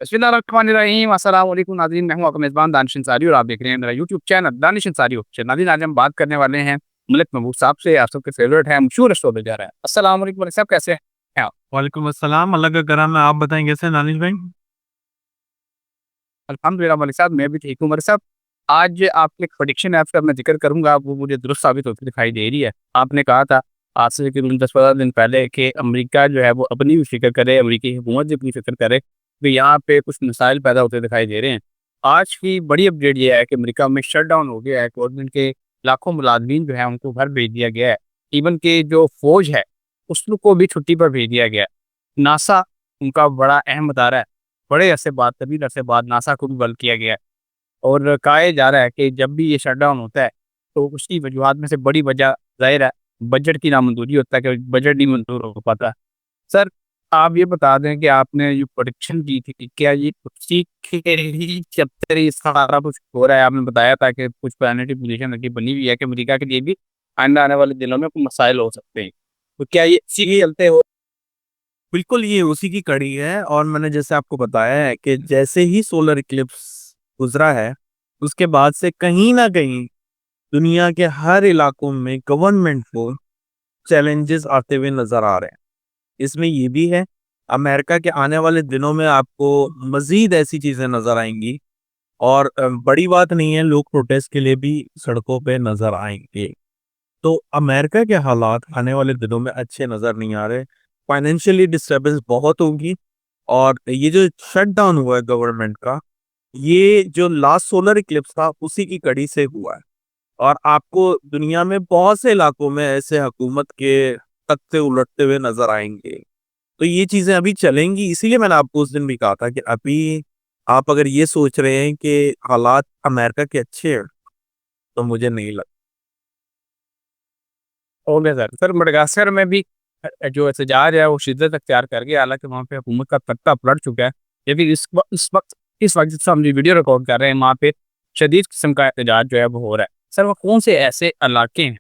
बिस्मिल्लाहिर्रहमानिर्रहीम अस्सलाम वालेकुम नाज़रीन, मैं हूं आपका मेज़बान दानिश अंसारी और आप देख रहे हैं मेरा YouTube channel Danish Ansari official. नाज़रीन, आज हम बात करने वाले हैं मलिक महबूब साहब से। आप सबके फेवरेट हैं, मशहूर एस्ट्रोलॉजर हैं। अस्सलाम वालेकुम मलिक साहब, कैसे हैं आप? वालेकुम अस्सलाम, अल्लाह का करम है। आप बताएं कैसे हैं दानिश भाई? अल्हम्दुलिल्लाह मलिक साहब, मैं भी ठीक हूँ। मलिक साहब, आज आपकी एक प्रेडिक्शन है, उसका मैं जिक्र करूंगा, वो मुझे दुरुस्त साबित होती दिखाई दे रही है। आपने कहा था आज से तकरीबन 10-15 दिन पहले कि अमेरिका जो है वो अपनी भी फिक्र करे, अमेरिकी हुकूमत भी अपनी फिक्र करे कि यहाँ पे कुछ मसाइल पैदा होते दिखाई दे रहे हैं। आज की बड़ी अपडेट ये है कि अमेरिका में शट डाउन हो गया है, गवर्नमेंट के लाखों मुलाजमीन जो है उनको घर भेज दिया गया है। इवन के जो फौज है उसको भी छुट्टी पर भेज दिया गया है। नासा उनका बड़ा अहम अदारा है। बड़े अरसे बाद, तवील अरसे बाद नासा को भी बंद किया गया है और कहा जा रहा है कि जब भी ये शट डाउन होता है तो उसकी वजूहत में से बड़ी वजह ज़ाहिर है बजट की नामंजूरी होता है कि बजट नहीं मंजूर हो पाता। सर, आप ये बता दें कि आपने जो प्रोडिक्शन की थी, क्या ये उसी के ही चलते ये सारा कुछ हो रहा है? आपने बताया था कि कुछ प्लानिटरी पोजीशन की बनी हुई है कि अमेरिका के लिए भी आने आने वाले दिनों में कुछ मसाइल हो सकते हैं, तो क्या ये इसी के चलते हो? बिल्कुल, ये उसी की कड़ी है। और मैंने जैसे आपको बताया है कि जैसे ही सोलर इक्लिप्स गुजरा है, उसके बाद से कहीं ना कहीं दुनिया के हर इलाकों में गवर्नमेंट को चैलेंजेस आते हुए नजर आ रहे हैं। इसमें ये भी है, अमेरिका के आने वाले दिनों में आपको मजीद ऐसी चीजें नजर आएंगी। और बड़ी बात नहीं है, लोग प्रोटेस्ट के लिए भी सड़कों पे नजर आएंगे। तो अमेरिका के हालात आने वाले दिनों में अच्छे नजर नहीं आ रहे। फाइनेंशियली डिस्टर्बेंस बहुत होगी। और ये जो शट डाउन हुआ है गवर्नमेंट का, ये जो लास्ट सोलर इक्लिप्स था उसी की कड़ी से हुआ है। और आपको दुनिया में बहुत से इलाकों में ऐसे हुकूमत के तख्ते उलटते हुए नजर आएंगे। तो ये चीजें अभी चलेंगी। इसीलिए मैंने आपको उस दिन भी कहा था कि अभी आप अगर ये सोच रहे हैं कि हालात अमेरिका के अच्छे हैं, तो मुझे नहीं लगता। हो गया सर। सर, मडगास्कर में भी जो एहतजाज है वो शिद्दत अख्तियार कर गया, हालांकि वहाँ पे हुकूमत का तख्ता पलट चुका है। ये भी इस वक्त जिस हम जो वीडियो रिकॉर्ड कर रहे हैं वहाँ पे शदीद किस्म का एहतजाज जो है वो हो रहा है। सर, वो कौन से ऐसे इलाके हैं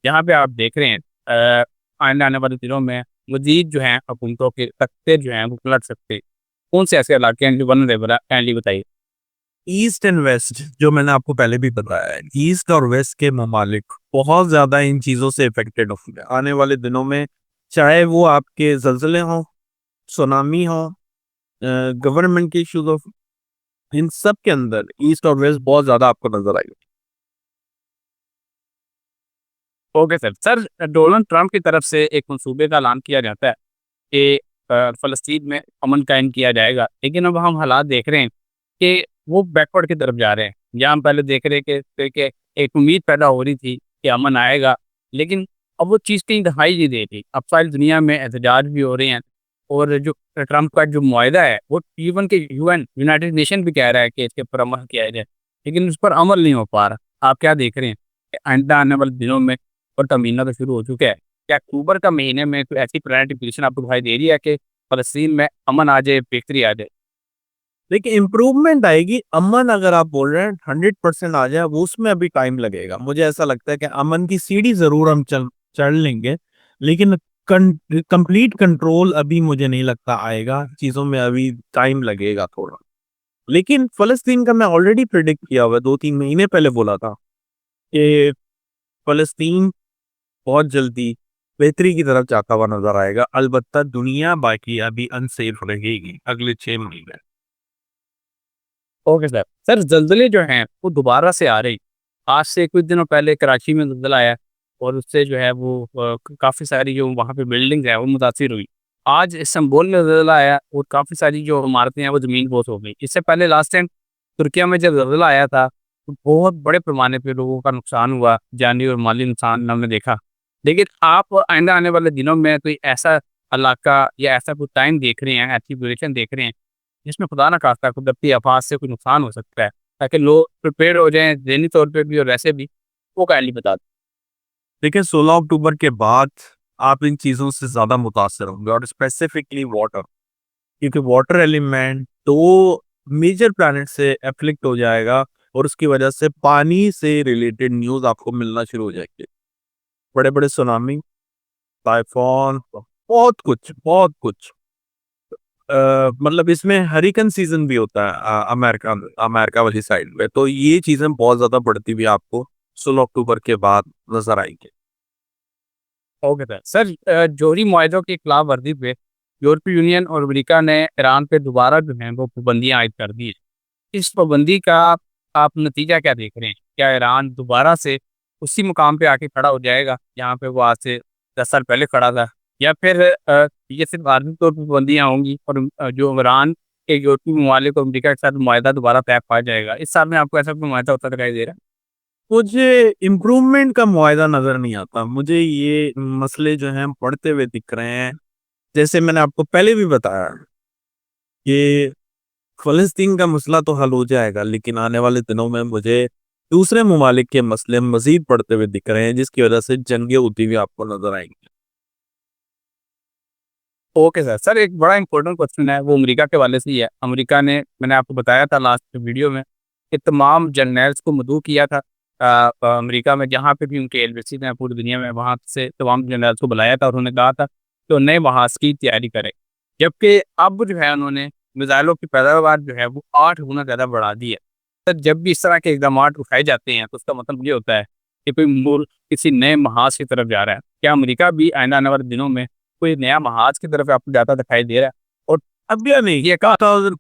जहाँ पे आप देख रहे हैं आने आने वाले दिनों में मजीद जो है हुकूमतों के तख्ते जो हैं वो पलट सकते हैं? कौन से ऐसे इलाके हैं जो वनरेबल है? काइंडली बताइए। ईस्ट एंड वेस्ट, जो मैंने आपको पहले भी बताया है, ईस्ट और वेस्ट के ममालिक बहुत ज्यादा इन चीजों से इफेक्टेड होंगे आने वाले दिनों में। चाहे वो आपके जल्जले हों, सुनामी हो, गवर्नमेंट के इश्यूज हो, इन सब के अंदर ईस्ट और वेस्ट बहुत ज्यादा आपको नजर आएगा। Okay sir. Sir, Donald Trump की तरफ से एक मंसूबे का ऐलान किया जाता है कि फ़लस्तीन में अमन कायम किया जाएगा, लेकिन अब हम हालात देख रहे हैं कि वो बैकवर्ड की तरफ जा रहे हैं। जहाँ हम पहले देख रहे हैं कि एक उम्मीद पैदा हो रही थी कि अमन आएगा, लेकिन अब वो चीज़ कहीं दिखाई नहीं दे रही। अब सारी दुनिया में एहतजाज भी हो रहे हैं और जो ट्रंप का जो मुआहदा है वो इवन के यूनाइटेड नेशन भी कह रहा है कि इसके ऊपर अमल किया जाए, लेकिन उस पर अमल नहीं हो पा रहा। आप क्या देख रहे हैं कि आइंदा आने वाले दिनों में, और का महीना तो शुरू हो चुका है, क्या अक्टूबर का महीने में कोई ऐसी प्लानिटरी पोजीशन आपको दिखाई दे रही है कि फ़लस्तीन में अमन आ जाए, बेहतरी आ जाए? देखिए, इम्प्रूवमेंट आएगी। अमन अगर आप बोल रहे हैं 100% आ जाए, वो उसमें अभी टाइम लगेगा। मुझे ऐसा लगता है कि अमन की सीढ़ी जरूर हम चढ़ लेंगे, लेकिन कंप्लीट कंट्रोल अभी मुझे नहीं लगता आएगा। चीजों में अभी टाइम लगेगा थोड़ा। लेकिन फलस्तीन का मैं ऑलरेडी प्रिडिक्ट किया हुआ है, 2-3 महीने पहले बोला था कि फलस्तीन बहुत जल्दी बेहतरी की तरफ जाता हुआ नजर आएगा। अलबत्ता दुनिया बाकी अभी अनसेफ रहेगी अगले 6 महीने। Okay sir. सर, ज़लज़ले जो हैं वो दोबारा से आ रही। आज से कुछ दिनों पहले कराची में ज़लज़ला आया और उससे जो है वो काफ़ी सारी जो वहाँ पे बिल्डिंग्स हैं वो मुतासिर हुई। आज इस्तांबुल में ज़लज़ला आया और काफ़ी सारी जो इमारतें हैं वो ज़मीन-बोस हो गई। इससे पहले लास्ट टाइम तुर्किया में जब ज़लज़ला आया था तो बहुत बड़े पैमाने पे लोगों का नुकसान हुआ, जानी और माली नुकसान हमने देखा। लेकिन आप आइंदा आने वाले दिनों में कोई ऐसा इलाका या ऐसा कोई टाइम देख रहे हैं, ऐसी ड्यूरेशन देख रहे हैं जिसमें खुदा ना खास्ता कुदरती आफात से कोई नुकसान हो सकता है, ताकि लोग प्रिपेयर हो जाएँ ज़हनी तौर पे भी और वैसे भी? वो काइंडली बता दें। देखिए, 16 अक्टूबर के बाद आप इन चीजों से ज्यादा मुतासर होंगे, और स्पेसिफिकली वाटर। क्योंकि वाटर एलिमेंट दो मेजर प्लैनेट से एफ्लिक्ट हो जाएगा, और उसकी वजह से पानी से रिलेटेड न्यूज आपको मिलना शुरू हो जाएंगे। बड़े बड़े सुनामी, टाइफॉन, बहुत कुछ बहुत कुछ। مطلب اس میں ہریکن سیزن بھی ہوتا ہے امریکہ والی سائڈ پہ، تو یہ چیزیں بہت زیادہ بڑھتی ہوئی آپ کو 16 اکتوبر کے بعد نظر آئیں گی۔ اوکے سر، جوہری معاہدوں کی خلاف ورزی پہ یورپی یونین اور امریکہ نے ایران پہ دوبارہ جو ہیں وہ پابندیاں عائد کر دی ہیں۔ اس پابندی کا آپ نتیجہ کیا دیکھ رہے ہیں؟ کیا ایران دوبارہ سے اسی مقام پہ آ کے کھڑا ہو جائے گا جہاں پہ وہ آج سے 10 سال پہلے کھڑا تھا، یا پھر یہ صرف عارضی طور پہ پابندیاں ہوں گی اور جو ایران کے یورپی ممالک اور امریکہ کے ساتھ معاہدہ دوبارہ طے پا جائے گا؟ اس سال میں آپ کو ایسا کوئی معاہدہ ہوتا دکھائی دے رہا ہے؟ مجھے امپروومنٹ کا معاہدہ نظر نہیں آتا، مجھے یہ مسئلے جو ہیں بڑھتے ہوئے دکھ رہے ہیں۔ جیسے میں نے آپ کو پہلے بھی بتایا کہ فلسطین کا مسئلہ تو حل ہو جائے گا، لیکن آنے والے دنوں میں مجھے دوسرے ممالک کے مسئلے مزید بڑھتے ہوئے دکھ رہے ہیں، جس کی وجہ سے جنگیں ہوتی ہوئی آپ کو نظر آئیں گی۔ اوکے سر، ایک بڑا امپورٹنٹ کوشچن ہے، وہ امریکہ کے والے سے ہی ہے۔ امریکہ نے، میں نے آپ کو بتایا تھا لاسٹ ویڈیو میں، کہ تمام جرنیلز کو مدعو کیا تھا امریکہ میں، جہاں پہ بھی ان کے ایمبیسیز ہیں پوری دنیا میں، وہاں سے تمام جرنیلز کو بلایا تھا اور انہوں نے کہا تھا کہ وہ نئے محاذ کی تیاری کرے، جبکہ اب جو ہے انہوں نے میزائلوں کی پیداوار جو ہے وہ 8 گنا زیادہ بڑھا دی ہے۔ سر، جب بھی اس طرح کے اقدامات اٹھائے جاتے ہیں تو اس کا مطلب یہ ہوتا ہے کہ کوئی ملک کسی نئے محاذ کی طرف جا رہا ہے۔ کیا امریکہ بھی آنے والے دنوں میں کوئی نیا محاذ کی طرف آپ کو جاتا دکھائی دے رہا ہے؟ اور ابھی نہیں، یہ کہا 2000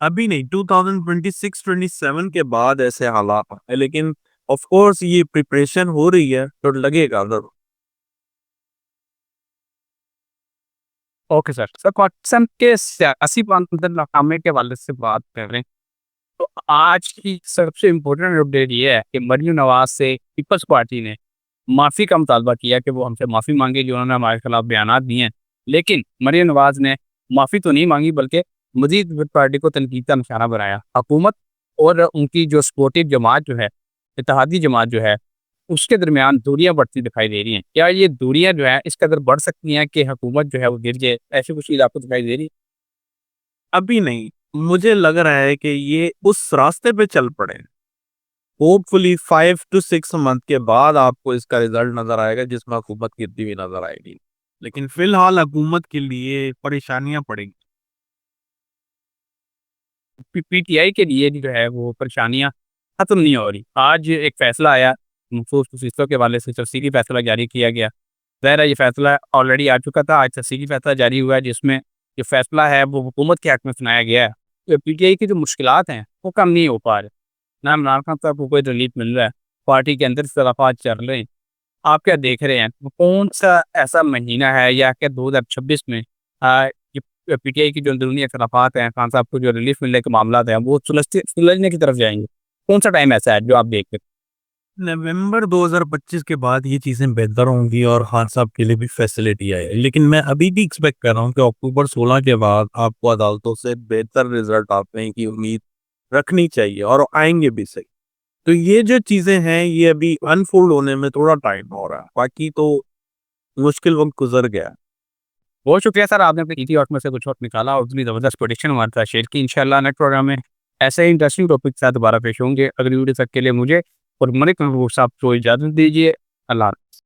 ابھی نہیں، 2026-27 کے بعد ایسے حالات ہیں، لیکن آف کورس یہ پریپریشن ہو رہی ہے تو لگے گا ضرور۔ اوکے سر، پاکستان کے سیاسی ناکامے کے حوالے سے بات کریں تو آج کی سب سے امپورٹنٹ اپڈیٹ یہ ہے کہ مریم نواز سے پیپلز پارٹی نے معافی کا مطالبہ کیا کہ وہ ہم سے معافی مانگے جو انہوں نے ہمارے خلاف بیانات دیے ہیں، لیکن مریم نواز نے معافی تو نہیں مانگی بلکہ مزید پیپلز پارٹی کو تنقید کا نشانہ بنایا۔ حکومت اور ان کی جو سپورٹو جماعت جو ہے، اتحادی جماعت جو ہے، اس کے درمیان دوریاں بڑھتی دکھائی دے رہی ہیں۔ کیا یہ دوریاں جو ہیں اس قدر بڑھ سکتی ہیں کہ حکومت جو ہے وہ گر جائے؟ ایسی کچھ چیز آپ کو دکھائی دے رہی ہے؟ ابھی نہیں، مجھے لگ رہا ہے کہ یہ اس راستے پہ چل پڑے۔ ہوپ فلی 5 to 6 منتھ کے بعد آپ کو اس کا ریزلٹ نظر آئے گا، جس میں حکومت گرتی ہوئی نظر آئے گی، لیکن فی الحال حکومت کے لیے پریشانیاں پڑیں گی۔ پی ٹی آئی کے لیے جو ہے وہ پریشانیاں ختم نہیں ہو رہی۔ آج ایک فیصلہ آیا مخصوص خصوصیتوں کے حوالے سے، تفصیلی فیصلہ جاری کیا گیا۔ ظاہر ہے یہ فیصلہ آلریڈی آ چکا تھا، آج تفصیلی فیصلہ جاری ہوا ہے جس میں جو فیصلہ ہے وہ حکومت کے حق میں سنایا گیا ہے۔ پی ٹی آئی کی جو مشکلات ہیں وہ کم نہیں ہو پا رہے، نہ عمران خان صاحب کو کوئی ریلیف مل رہا ہے، پارٹی کے اندر اختلافات چل رہے ہیں۔ آپ کیا دیکھ رہے ہیں کون سا ایسا مہینہ ہے یا کہ 2026 میں یہ پی ٹی آئی کی جو اندرونی اختلافات ہیں، خان صاحب کو جو ریلیف ملنے کے معاملات ہیں وہ سلجھنے کی طرف جائیں گے؟ کون سا ٹائم ایسا ہے جو آپ دیکھتے ہیں؟ نومبر 2025 کے بعد یہ چیزیں بہتر ہوں گی اور خان صاحب کے لیے بھی فیسلٹی آئے، لیکن میں ابھی بھی ایکسپیکٹ کر رہا ہوں کہ اکتوبر 16 کے بعد آپ کو عدالتوں سے بہتر رزلٹ آنے کی امید رکھنی چاہیے، اور آئیں گے بھی صحیح۔ تو یہ جو چیزیں ہیں یہ ابھی انفولڈ ہونے میں تھوڑا ٹائم ہو رہا ہے، باقی تو مشکل وقت گزر گیا۔ بہت شکریہ سر، آپ نے اپنے قیمتی وقت میں سے کچھ وقت نکالا اور اتنی زبردست پروڈکشن ہمارے ساتھ شیئر کی۔ انشاءاللہ نیکسٹ پروگرام میں ایسے ہی انٹرسٹنگ ٹاپک کے ساتھ دوبارہ پیش ہوں گے۔ اگلی ویڈیو تک کے لیے مجھے اور ملک محبوب صاحب کو اجازت دیجیے۔ اللہ حافظ۔